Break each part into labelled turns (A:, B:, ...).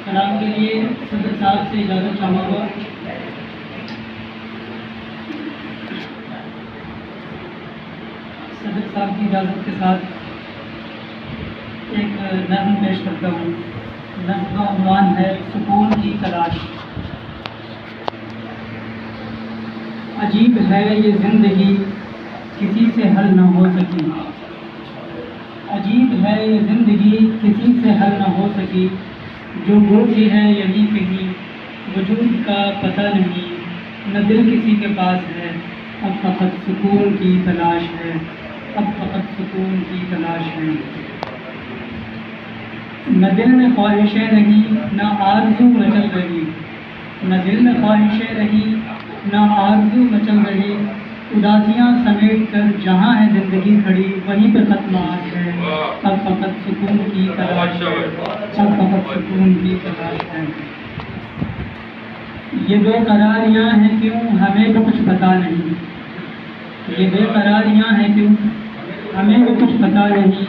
A: کلام کے لیے صدر صاحب سے اجازت چاہوں گا۔ صدر صاحب کی اجازت کے ساتھ ایک نظم پیش کرتا ہوں۔ نظم کا عنوان ہے سکون کی تلاش۔ عجیب ہے یہ زندگی کسی سے حل نہ ہو سکی، عجیب ہے یہ زندگی کسی سے حل نہ ہو سکی، جو گوئی ہے یہی کہیں وجود کا پتہ نہیں، نہ دل کسی کے پاس ہے، اب فقط سکون کی تلاش ہے، اب فقط سکون کی تلاش ہے۔ نہ دل میں خواہشیں رہیں نہ آرزو مچل رہی، نہ دل میں خواہشیں رہیں نہ آرزو مچل رہی، اداسیاں سمیٹ کر جہاں ہے زندگی کھڑی وہیں پہ ختم آج ہے، اب فقط سکون کی تلاش ہے، اب فقط سکون کی تلاش ہے۔ یہ بے قراریاں ہیں کیوں ہمیں بھی کچھ پتہ نہیں، یہ بے قراریاں ہیں کیوں ہمیں بھی کچھ پتہ نہیں،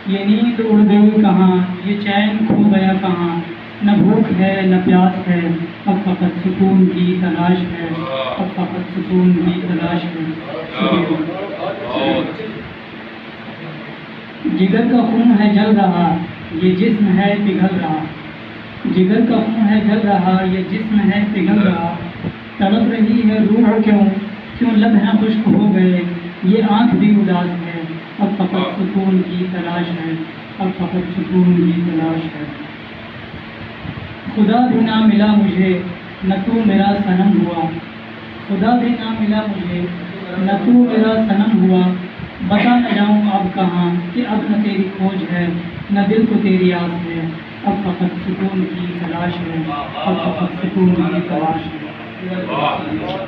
A: یہ نیند اڑ گئی کہاں یہ چین کھو گیا کہاں، نہ بھوک ہے نہ پیاس ہے، اب فقط سکون کی تلاش ہے، اب فقط سکون کی تلاش ہے۔ جگر کا خون ہے جل رہا یہ جسم ہے پگھل رہا، جگر کا خون ہے جل رہا یہ جسم ہے پگھل رہا، تڑپ رہی ہے روح کیوں لب ہیں خشک ہو گئے، یہ آنکھ بھی اداس ہے، اب فقط سکون کی تلاش ہے، اب فقط سکون کی تلاش ہے۔ خدا بھی نہ ملا مجھے نہ تو میرا صنم ہوا، خدا بھی نہ ملا مجھے نہ تو میرا صنم ہوا، بتا نہ جاؤں اب کہاں کہ اب نہ تیری کھوج ہے نہ دل کو تیری آس ہے، اب فقط سکون کی تلاش ہے، اب فقط سکون کی تلاش ہے۔